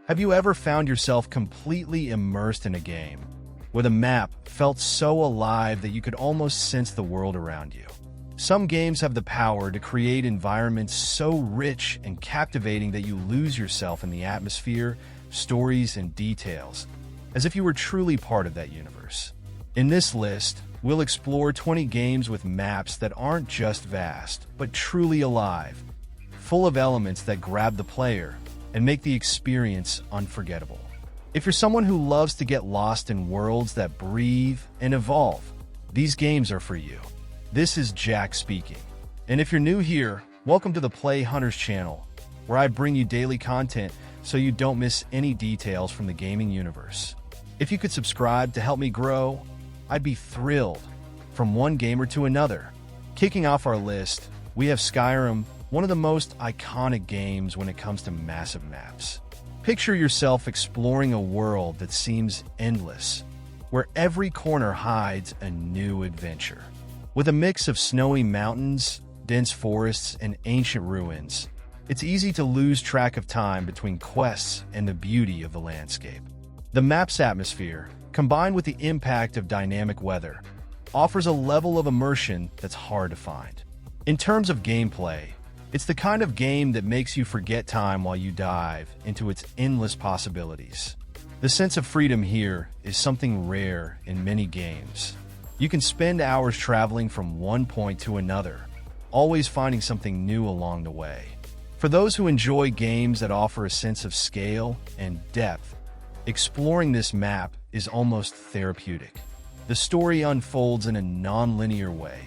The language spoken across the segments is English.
Have you ever found yourself completely immersed in a game, where the map felt so alive that you could almost sense the world around you? Some games have the power to create environments so rich and captivating that you lose yourself in the atmosphere, stories, and details, as if you were truly part of that universe. In this list, we'll explore 20 games with maps that aren't just vast, but truly alive, full of elements that grab the player and make the experience unforgettable. If you're someone who loves to get lost in worlds that breathe and evolve, these games are for you. This is Jack speaking. And if you're new here, welcome to the Play Hunters channel, where I bring you daily content so you don't miss any details from the gaming universe. If you could subscribe to help me grow, I'd be thrilled. From one gamer to another. Kicking off our list, we have Skyrim, one of the most iconic games when it comes to massive maps. Picture yourself exploring a world that seems endless, where every corner hides a new adventure. With a mix of snowy mountains, dense forests, and ancient ruins, it's easy to lose track of time between quests and the beauty of the landscape. The map's atmosphere, combined with the impact of dynamic weather, offers a level of immersion that's hard to find. In terms of gameplay, it's the kind of game that makes you forget time while you dive into its endless possibilities. The sense of freedom here is something rare in many games. You can spend hours traveling from one point to another, always finding something new along the way. For those who enjoy games that offer a sense of scale and depth, exploring this map is almost therapeutic. The story unfolds in a non-linear way,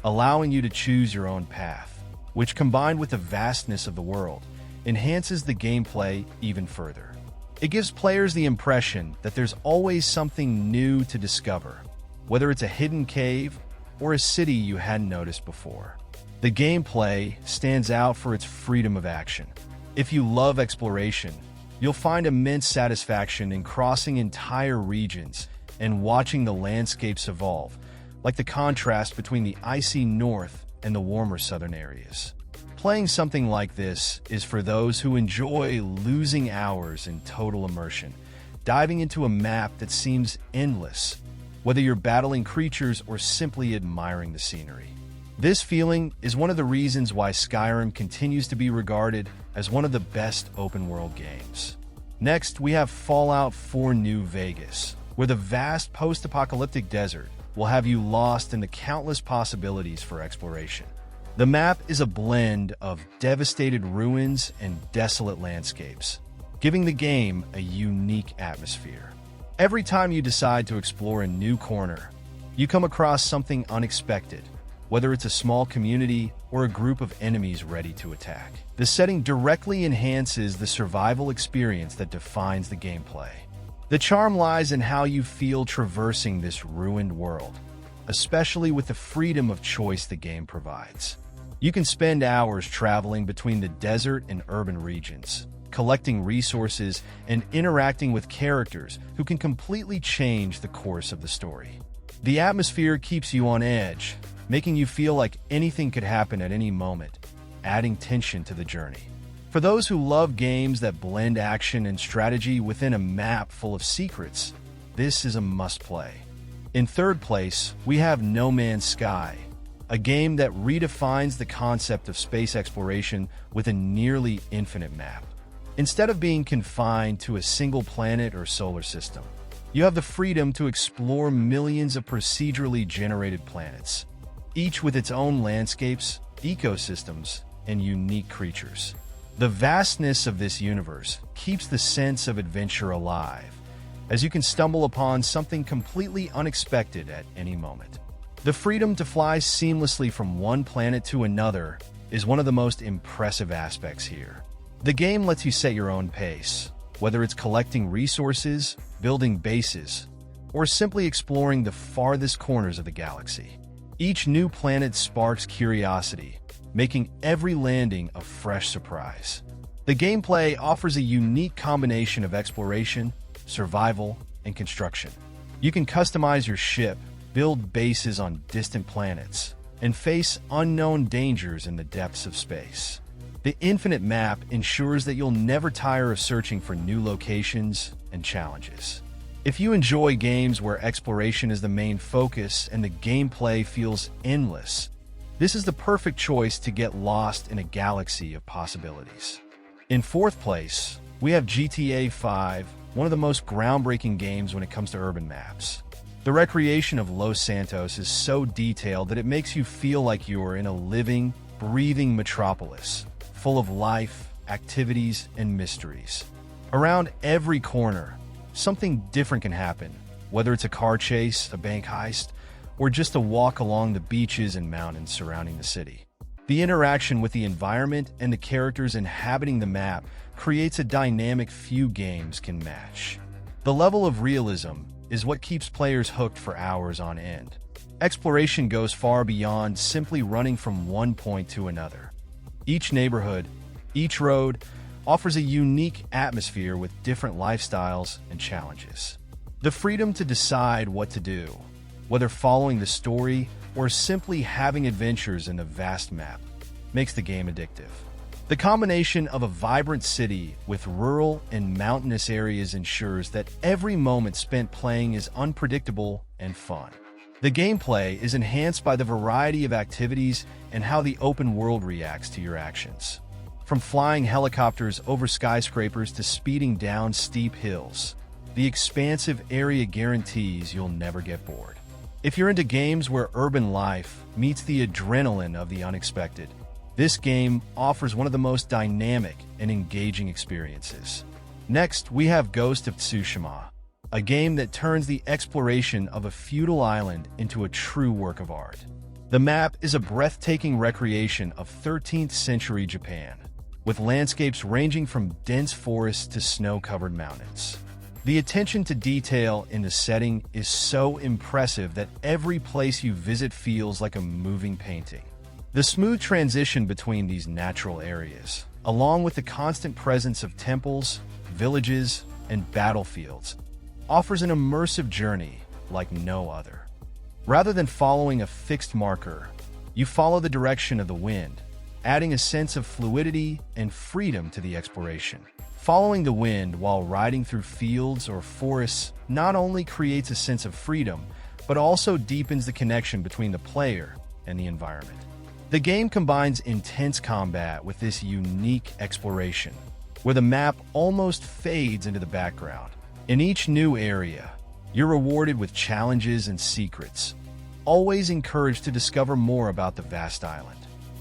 allowing you to choose your own path, which, combined with the vastness of the world, enhances the gameplay even further. It gives players the impression that there's always something new to discover, whether it's a hidden cave or a city you hadn't noticed before. The gameplay stands out for its freedom of action. If you love exploration, you'll find immense satisfaction in crossing entire regions and watching the landscapes evolve, like the contrast between the icy north and the warmer southern areas. Playing something like this is for those who enjoy losing hours in total immersion, diving into a map that seems endless, whether you're battling creatures or simply admiring the scenery. This feeling is one of the reasons why Skyrim continues to be regarded as one of the best open-world games. Next, we have Fallout 4 New Vegas, where the vast post-apocalyptic desert will have you lost in the countless possibilities for exploration. The map is a blend of devastated ruins and desolate landscapes, giving the game a unique atmosphere. Every time you decide to explore a new corner, you come across something unexpected, whether it's a small community or a group of enemies ready to attack. The setting directly enhances the survival experience that defines the gameplay. The charm lies in how you feel traversing this ruined world, especially with the freedom of choice the game provides. You can spend hours traveling between the desert and urban regions, collecting resources and interacting with characters who can completely change the course of the story. The atmosphere keeps you on edge, making you feel like anything could happen at any moment, adding tension to the journey. For those who love games that blend action and strategy within a map full of secrets, this is a must-play. In third place, we have No Man's Sky, a game that redefines the concept of space exploration with a nearly infinite map. Instead of being confined to a single planet or solar system, you have the freedom to explore millions of procedurally generated planets, each with its own landscapes, ecosystems, and unique creatures. The vastness of this universe keeps the sense of adventure alive, as you can stumble upon something completely unexpected at any moment. The freedom to fly seamlessly from one planet to another is one of the most impressive aspects here. The game lets you set your own pace, whether it's collecting resources, building bases, or simply exploring the farthest corners of the galaxy. Each new planet sparks curiosity, making every landing a fresh surprise. The gameplay offers a unique combination of exploration, survival, and construction. You can customize your ship, build bases on distant planets, and face unknown dangers in the depths of space. The infinite map ensures that you'll never tire of searching for new locations and challenges. If you enjoy games where exploration is the main focus and the gameplay feels endless, this is the perfect choice to get lost in a galaxy of possibilities. In fourth place, we have GTA 5, one of the most groundbreaking games when it comes to urban maps. The recreation of Los Santos is so detailed that it makes you feel like you're in a living, breathing metropolis, full of life, activities, and mysteries. Around every corner, something different can happen, whether it's a car chase, a bank heist, or just a walk along the beaches and mountains surrounding the city. The interaction with the environment and the characters inhabiting the map creates a dynamic few games can match. The level of realism is what keeps players hooked for hours on end. Exploration goes far beyond simply running from one point to another. Each neighborhood, each road, offers a unique atmosphere with different lifestyles and challenges. The freedom to decide what to do, whether following the story or simply having adventures in the vast map, makes the game addictive. The combination of a vibrant city with rural and mountainous areas ensures that every moment spent playing is unpredictable and fun. The gameplay is enhanced by the variety of activities and how the open world reacts to your actions. From flying helicopters over skyscrapers to speeding down steep hills, the expansive area guarantees you'll never get bored. If you're into games where urban life meets the adrenaline of the unexpected, this game offers one of the most dynamic and engaging experiences. Next, we have Ghost of Tsushima, a game that turns the exploration of a feudal island into a true work of art. The map is a breathtaking recreation of 13th century Japan, with landscapes ranging from dense forests to snow-covered mountains. The attention to detail in the setting is so impressive that every place you visit feels like a moving painting. The smooth transition between these natural areas, along with the constant presence of temples, villages, and battlefields, offers an immersive journey like no other. Rather than following a fixed marker, you follow the direction of the wind, adding a sense of fluidity and freedom to the exploration. Following the wind while riding through fields or forests not only creates a sense of freedom, but also deepens the connection between the player and the environment. The game combines intense combat with this unique exploration, where the map almost fades into the background. In each new area, you're rewarded with challenges and secrets, always encouraged to discover more about the vast island.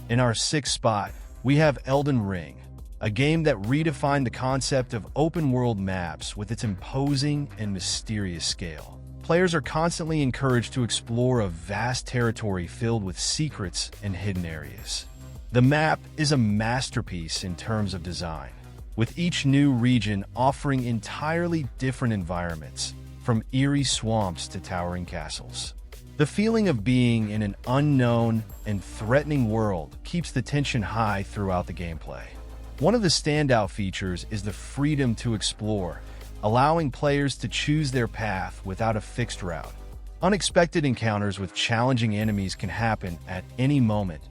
In our sixth spot, we have Elden Ring, a game that redefined the concept of open-world maps with its imposing and mysterious scale. Players are constantly encouraged to explore a vast territory filled with secrets and hidden areas. The map is a masterpiece in terms of design, with each new region offering entirely different environments, from eerie swamps to towering castles. The feeling of being in an unknown and threatening world keeps the tension high throughout the gameplay. One of the standout features is the freedom to explore, allowing players to choose their path without a fixed route. Unexpected encounters with challenging enemies can happen at any moment,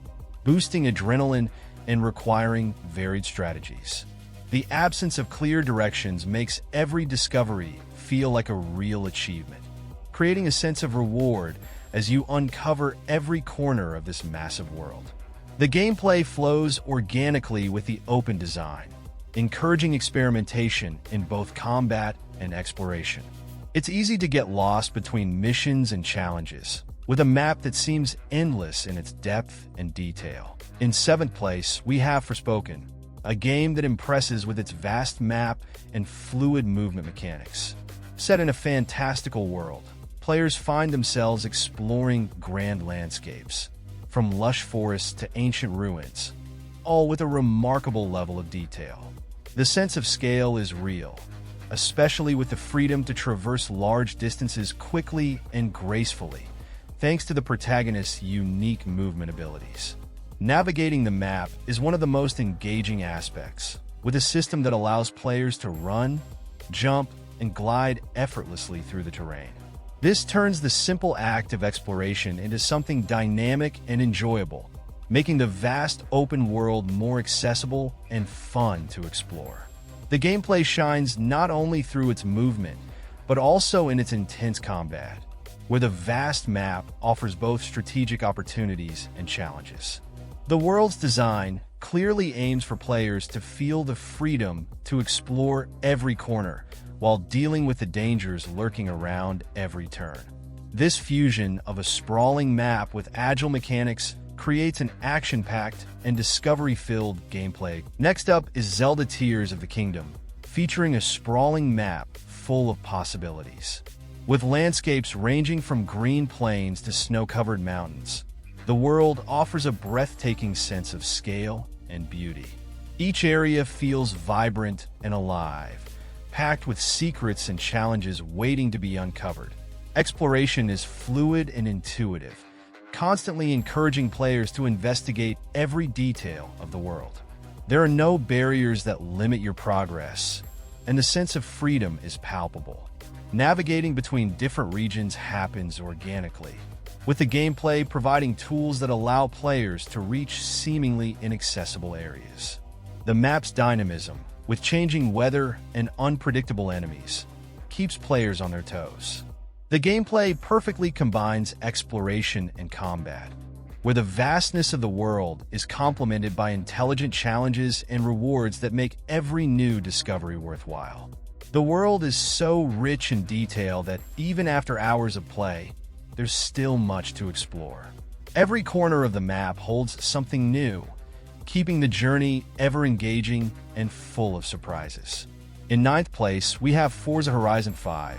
boosting adrenaline and requiring varied strategies. The absence of clear directions makes every discovery feel like a real achievement, creating a sense of reward as you uncover every corner of this massive world. The gameplay flows organically with the open design, encouraging experimentation in both combat and exploration. It's easy to get lost between missions and challenges, with a map that seems endless in its depth and detail. In seventh place, we have Forspoken, a game that impresses with its vast map and fluid movement mechanics. Set in a fantastical world, players find themselves exploring grand landscapes, from lush forests to ancient ruins, all with a remarkable level of detail. The sense of scale is real, especially with the freedom to traverse large distances quickly and gracefully, thanks to the protagonist's unique movement abilities. Navigating the map is one of the most engaging aspects, with a system that allows players to run, jump, and glide effortlessly through the terrain. This turns the simple act of exploration into something dynamic and enjoyable, making the vast open world more accessible and fun to explore. The gameplay shines not only through its movement, but also in its intense combat, where the vast map offers both strategic opportunities and challenges. The world's design clearly aims for players to feel the freedom to explore every corner while dealing with the dangers lurking around every turn. This fusion of a sprawling map with agile mechanics creates an action-packed and discovery-filled gameplay. Next up is Zelda Tears of the Kingdom, featuring a sprawling map full of possibilities. With landscapes ranging from green plains to snow-covered mountains, the world offers a breathtaking sense of scale and beauty. Each area feels vibrant and alive, packed with secrets and challenges waiting to be uncovered. Exploration is fluid and intuitive, constantly encouraging players to investigate every detail of the world. There are no barriers that limit your progress, and the sense of freedom is palpable. Navigating between different regions happens organically, with the gameplay providing tools that allow players to reach seemingly inaccessible areas. The map's dynamism, with changing weather and unpredictable enemies, keeps players on their toes. The gameplay perfectly combines exploration and combat, where the vastness of the world is complemented by intelligent challenges and rewards that make every new discovery worthwhile. The world is so rich in detail that even after hours of play, there's still much to explore. Every corner of the map holds something new, keeping the journey ever engaging and full of surprises. In ninth place, we have Forza Horizon 5,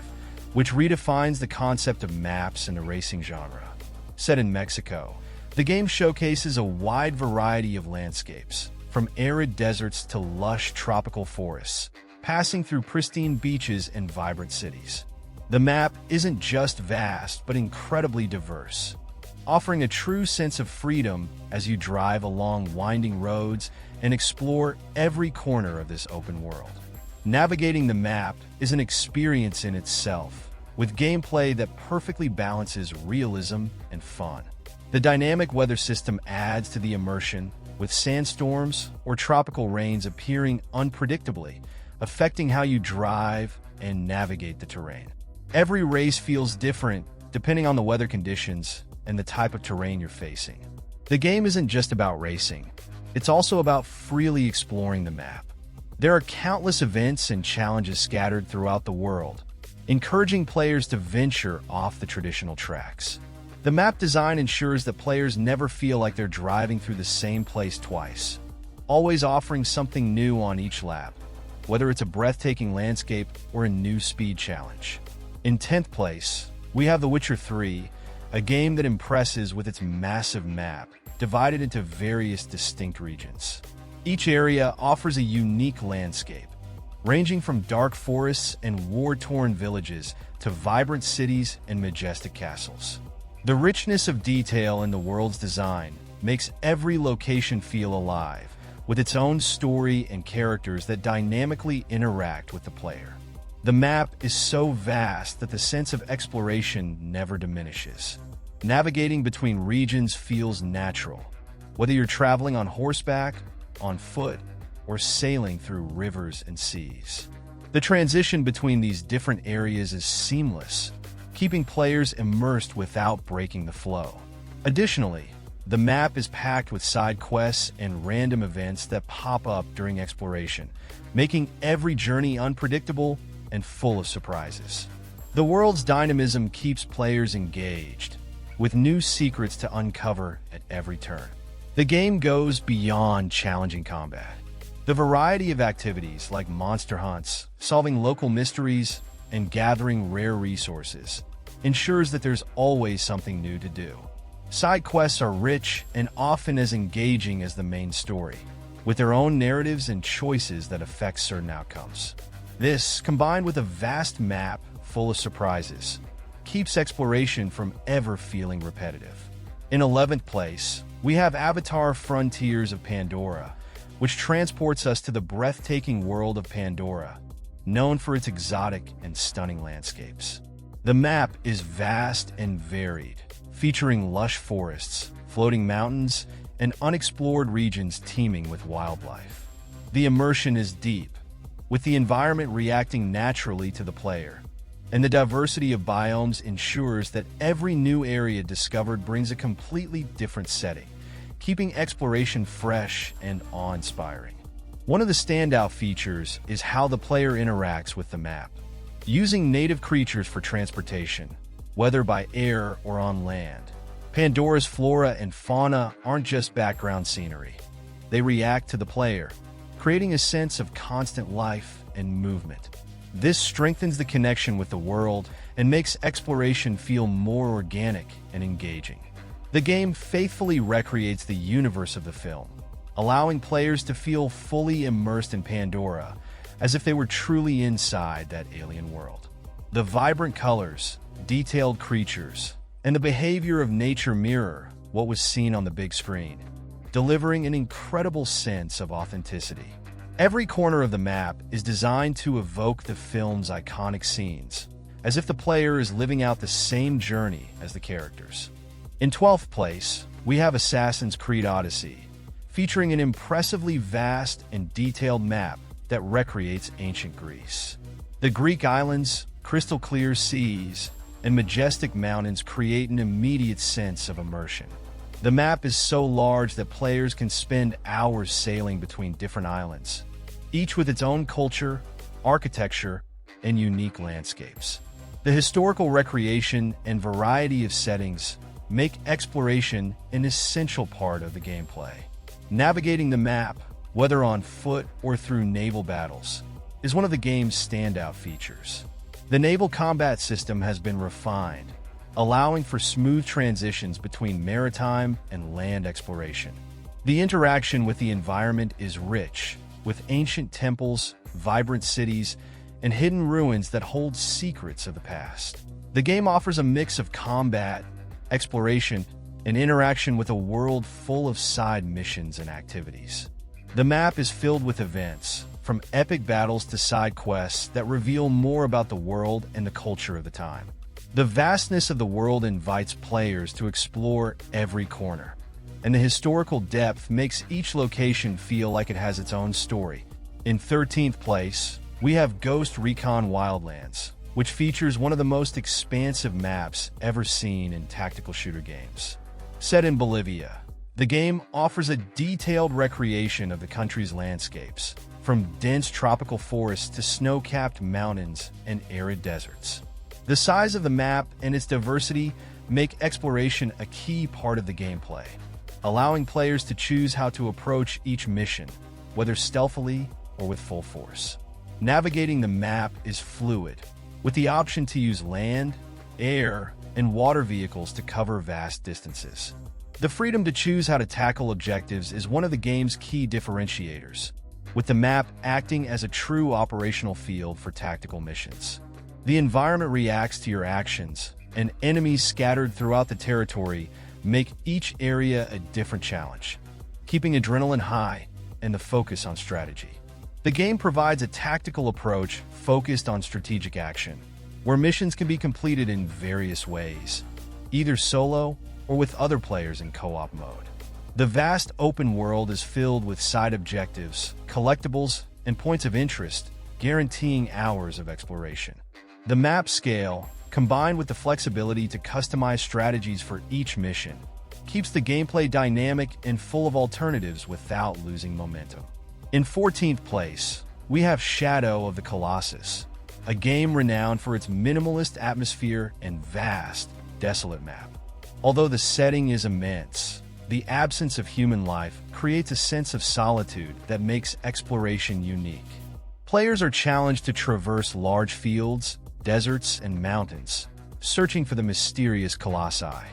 which redefines the concept of maps in the racing genre. Set in Mexico, the game showcases a wide variety of landscapes, from arid deserts to lush tropical forests, passing through pristine beaches and vibrant cities. The map isn't just vast, but incredibly diverse, offering a true sense of freedom as you drive along winding roads and explore every corner of this open world. Navigating the map is an experience in itself, with gameplay that perfectly balances realism and fun. The dynamic weather system adds to the immersion, with sandstorms or tropical rains appearing unpredictably, affecting how you drive and navigate the terrain. Every race feels different depending on the weather conditions and the type of terrain you're facing. The game isn't just about racing, it's also about freely exploring the map. There are countless events and challenges scattered throughout the world, encouraging players to venture off the traditional tracks. The map design ensures that players never feel like they're driving through the same place twice, always offering something new on each lap, whether it's a breathtaking landscape or a new speed challenge. In 10th place, we have The Witcher 3, a game that impresses with its massive map, divided into various distinct regions. Each area offers a unique landscape, ranging from dark forests and war-torn villages to vibrant cities and majestic castles. The richness of detail in the world's design makes every location feel alive, with its own story and characters that dynamically interact with the player. The map is so vast that the sense of exploration never diminishes. Navigating between regions feels natural, whether you're traveling on horseback, on foot, or sailing through rivers and seas. The transition between these different areas is seamless, keeping players immersed without breaking the flow. Additionally, the map is packed with side quests and random events that pop up during exploration, making every journey unpredictable and full of surprises. The world's dynamism keeps players engaged, with new secrets to uncover at every turn. The game goes beyond challenging combat. The variety of activities like monster hunts, solving local mysteries, and gathering rare resources ensures that there's always something new to do. Side quests are rich and often as engaging as the main story, with their own narratives and choices that affect certain outcomes. This, combined with a vast map full of surprises, keeps exploration from ever feeling repetitive. In 11th place, we have Avatar: Frontiers of Pandora, which transports us to the breathtaking world of Pandora, known for its exotic and stunning landscapes. The map is vast and varied, featuring lush forests, floating mountains, and unexplored regions teeming with wildlife. The immersion is deep, with the environment reacting naturally to the player, and the diversity of biomes ensures that every new area discovered brings a completely different setting, keeping exploration fresh and awe-inspiring. One of the standout features is how the player interacts with the map. Using native creatures for transportation, whether by air or on land, Pandora's flora and fauna aren't just background scenery. They react to the player, creating a sense of constant life and movement. This strengthens the connection with the world and makes exploration feel more organic and engaging. The game faithfully recreates the universe of the film, allowing players to feel fully immersed in Pandora, as if they were truly inside that alien world. The vibrant colors, detailed creatures, and the behavior of nature mirror what was seen on the big screen, delivering an incredible sense of authenticity. Every corner of the map is designed to evoke the film's iconic scenes, as if the player is living out the same journey as the characters. In 12th place, we have Assassin's Creed Odyssey, featuring an impressively vast and detailed map that recreates ancient Greece. The Greek islands, crystal clear seas, and majestic mountains create an immediate sense of immersion. The map is so large that players can spend hours sailing between different islands, each with its own culture, architecture, and unique landscapes. The historical recreation and variety of settings make exploration an essential part of the gameplay. Navigating the map, whether on foot or through naval battles, is one of the game's standout features. The naval combat system has been refined, allowing for smooth transitions between maritime and land exploration. The interaction with the environment is rich, with ancient temples, vibrant cities, and hidden ruins that hold secrets of the past. The game offers a mix of combat, exploration, and interaction with a world full of side missions and activities. The map is filled with events, from epic battles to side quests that reveal more about the world and the culture of the time. The vastness of the world invites players to explore every corner, and the historical depth makes each location feel like it has its own story. In 13th place, we have Ghost Recon Wildlands, which features one of the most expansive maps ever seen in tactical shooter games. Set in Bolivia, the game offers a detailed recreation of the country's landscapes, from dense tropical forests to snow-capped mountains and arid deserts. The size of the map and its diversity make exploration a key part of the gameplay, allowing players to choose how to approach each mission, whether stealthily or with full force. Navigating the map is fluid, with the option to use land, air, and water vehicles to cover vast distances. The freedom to choose how to tackle objectives is one of the game's key differentiators, with the map acting as a true operational field for tactical missions. The environment reacts to your actions, and enemies scattered throughout the territory make each area a different challenge, keeping adrenaline high and the focus on strategy. The game provides a tactical approach focused on strategic action, where missions can be completed in various ways, either solo or with other players in co-op mode. The vast open world is filled with side objectives, collectibles, and points of interest, guaranteeing hours of exploration. The map scale, combined with the flexibility to customize strategies for each mission, keeps the gameplay dynamic and full of alternatives without losing momentum. In 14th place, we have Shadow of the Colossus, a game renowned for its minimalist atmosphere and vast, desolate map. Although the setting is immense, the absence of human life creates a sense of solitude that makes exploration unique. Players are challenged to traverse large fields, deserts, and mountains, searching for the mysterious colossi.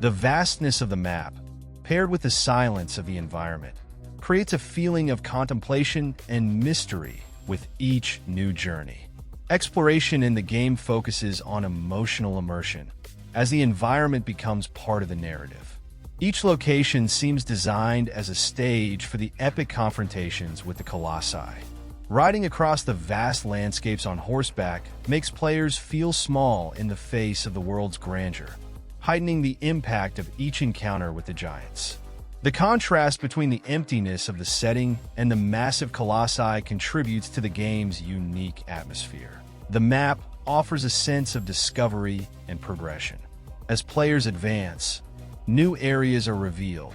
The vastness of the map, paired with the silence of the environment, creates a feeling of contemplation and mystery with each new journey. Exploration in the game focuses on emotional immersion, as the environment becomes part of the narrative. Each location seems designed as a stage for the epic confrontations with the colossi. Riding across the vast landscapes on horseback makes players feel small in the face of the world's grandeur, heightening the impact of each encounter with the giants. The contrast between the emptiness of the setting and the massive colossi contributes to the game's unique atmosphere. The map offers a sense of discovery and progression. As players advance, new areas are revealed,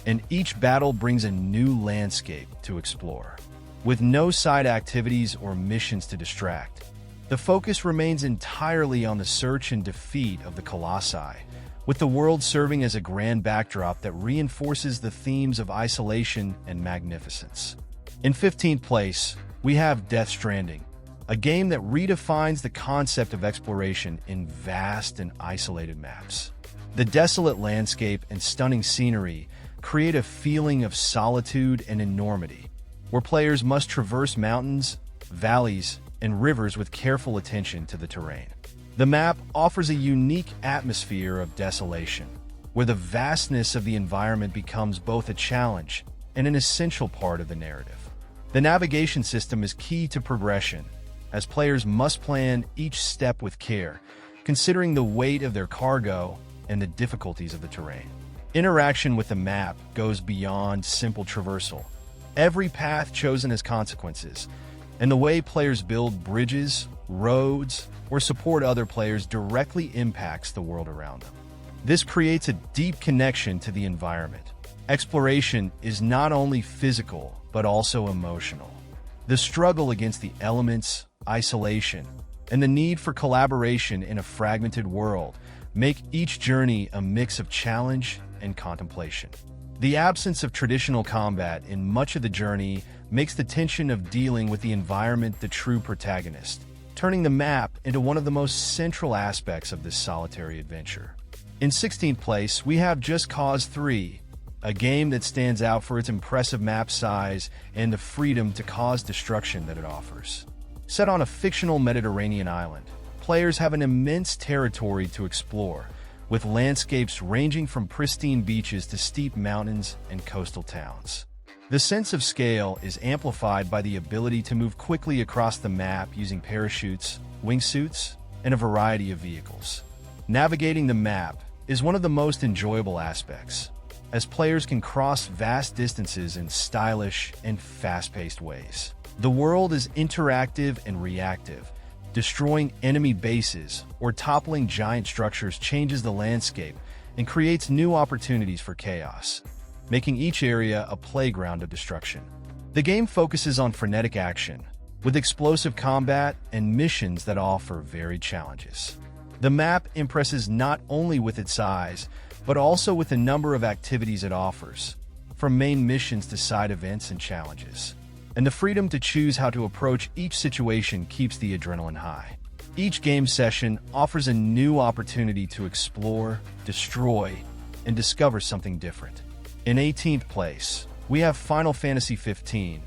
and each battle brings a new landscape to explore. With no side activities or missions to distract, the focus remains entirely on the search and defeat of the colossi, with the world serving as a grand backdrop that reinforces the themes of isolation and magnificence. In 15th place, we have Stranding, a game that redefines the concept of exploration in vast and isolated maps. The desolate landscape and stunning scenery create a feeling of solitude and enormity, where players must traverse mountains, valleys, and rivers with careful attention to the terrain. The map offers a unique atmosphere of desolation, where the vastness of the environment becomes both a challenge and an essential part of the narrative. The navigation system is key to progression, as players must plan each step with care, considering the weight of their cargo and the difficulties of the terrain. Interaction with the map goes beyond simple traversal. Every path chosen has consequences, and the way players build bridges, roads, or support other players directly impacts the world around them. This creates a deep connection to the environment. Exploration is not only physical, but also emotional. The struggle against the elements, isolation, and the need for collaboration in a fragmented world make each journey a mix of challenge and contemplation. The absence of traditional combat in much of the journey makes the tension of dealing with the environment the true protagonist, turning the map into one of the most central aspects of this solitary adventure. In 16th place, we have Just Cause 3, a game that stands out for its impressive map size and the freedom to cause destruction that it offers. Set on a fictional Mediterranean island, players have an immense territory to explore, with landscapes ranging from pristine beaches to steep mountains and coastal towns. The sense of scale is amplified by the ability to move quickly across the map using parachutes, wingsuits, and a variety of vehicles. Navigating the map is one of the most enjoyable aspects, as players can cross vast distances in stylish and fast-paced ways. The world is interactive and reactive. Destroying enemy bases or toppling giant structures changes the landscape and creates new opportunities for chaos, making each area a playground of destruction. The game focuses on frenetic action, with explosive combat and missions that offer varied challenges. The map impresses not only with its size, but also with the number of activities it offers, from main missions to side events and challenges. And the freedom to choose how to approach each situation keeps the adrenaline high. Each game session offers a new opportunity to explore, destroy, and discover something different. In 18th place, we have Final Fantasy XV,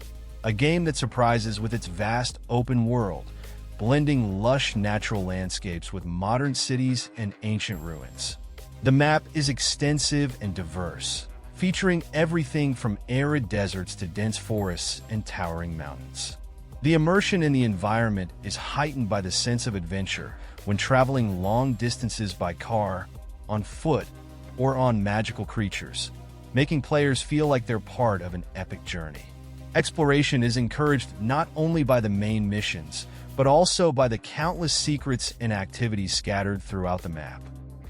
a game that surprises with its vast open world, blending lush natural landscapes with modern cities and ancient ruins. The map is extensive and diverse, featuring everything from arid deserts to dense forests and towering mountains. The immersion in the environment is heightened by the sense of adventure when traveling long distances by car, on foot, or on magical creatures, making players feel like they're part of an epic journey. Exploration is encouraged not only by the main missions, but also by the countless secrets and activities scattered throughout the map.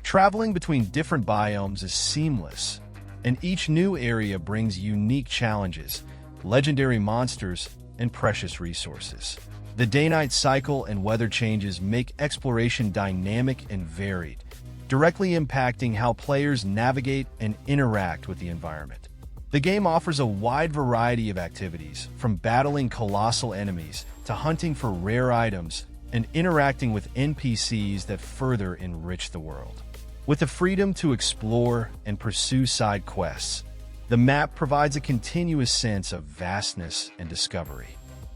Traveling between different biomes is seamless, and each new area brings unique challenges, legendary monsters, and precious resources. The day-night cycle and weather changes make exploration dynamic and varied, directly impacting how players navigate and interact with the environment. The game offers a wide variety of activities, from battling colossal enemies to hunting for rare items and interacting with NPCs that further enrich the world. With the freedom to explore and pursue side quests, the map provides a continuous sense of vastness and discovery.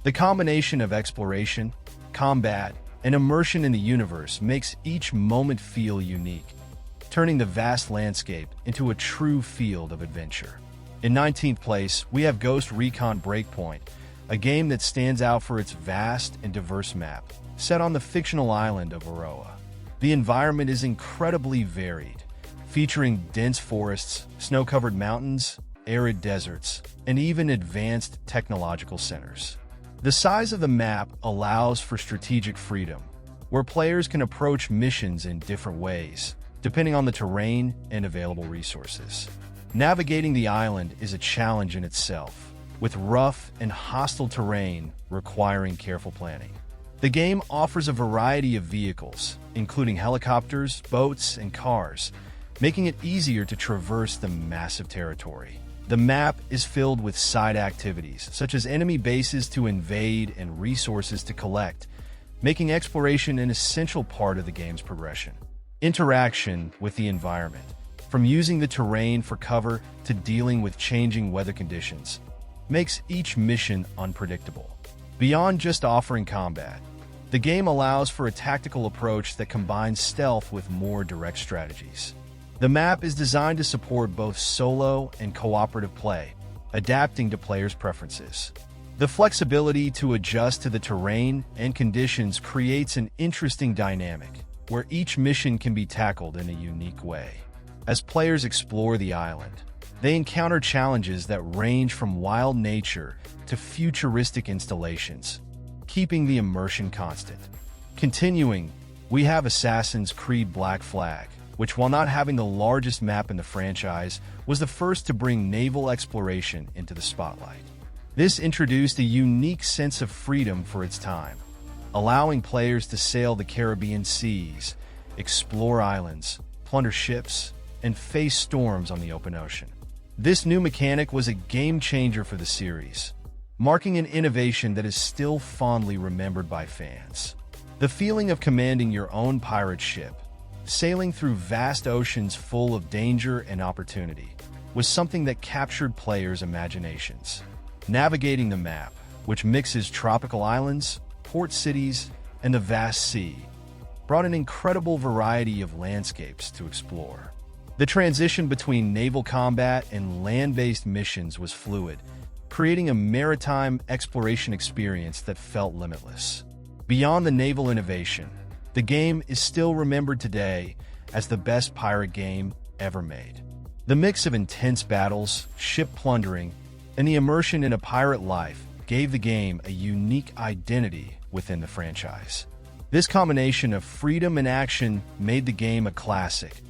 The combination of exploration, combat, and immersion in the universe makes each moment feel unique, turning the vast landscape into a true field of adventure. In 19th place, we have Ghost Recon Breakpoint, a game that stands out for its vast and diverse map, set on the fictional island of Aroa. The environment is incredibly varied, featuring dense forests, snow-covered mountains, arid deserts, and even advanced technological centers. The size of the map allows for strategic freedom, where players can approach missions in different ways, depending on the terrain and available resources. Navigating the island is a challenge in itself, with rough and hostile terrain requiring careful planning. The game offers a variety of vehicles, including helicopters, boats, and cars, making it easier to traverse the massive territory. The map is filled with side activities, such as enemy bases to invade and resources to collect, making exploration an essential part of the game's progression. Interaction with the environment, from using the terrain for cover to dealing with changing weather conditions, makes each mission unpredictable. Beyond just offering combat, the game allows for a tactical approach that combines stealth with more direct strategies. The map is designed to support both solo and cooperative play, adapting to players' preferences. The flexibility to adjust to the terrain and conditions creates an interesting dynamic, where each mission can be tackled in a unique way. As players explore the island, they encounter challenges that range from wild nature to futuristic installations, keeping the immersion constant. Continuing, we have Assassin's Creed Black Flag, which, while not having the largest map in the franchise, was the first to bring naval exploration into the spotlight. This introduced a unique sense of freedom for its time, allowing players to sail the Caribbean seas, explore islands, plunder ships, and face storms on the open ocean. This new mechanic was a game-changer for the series, marking an innovation that is still fondly remembered by fans. The feeling of commanding your own pirate ship, sailing through vast oceans full of danger and opportunity, was something that captured players' imaginations. Navigating the map, which mixes tropical islands, port cities, and the vast sea, brought an incredible variety of landscapes to explore. The transition between naval combat and land-based missions was fluid, creating a maritime exploration experience that felt limitless. Beyond the naval innovation, the game is still remembered today as the best pirate game ever made. The mix of intense battles, ship plundering, and the immersion in a pirate life gave the game a unique identity within the franchise. This combination of freedom and action made the game a classic,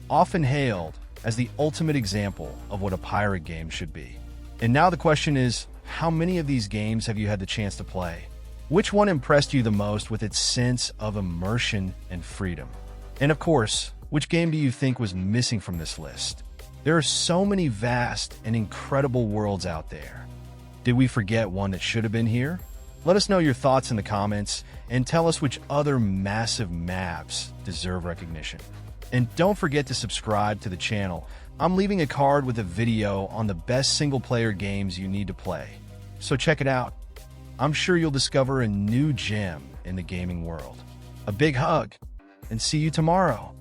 often hailed as the ultimate example of what a pirate game should be. And now the question is, how many of these games have you had the chance to play? Which one impressed you the most with its sense of immersion and freedom? And of course, which game do you think was missing from this list? There are so many vast and incredible worlds out there. Did we forget one that should have been here? Let us know your thoughts in the comments and tell us which other massive maps deserve recognition. And don't forget to subscribe to the channel. I'm leaving a card with a video on the best single-player games you need to play, so check it out. I'm sure you'll discover a new gem in the gaming world. A big hug, and see you tomorrow.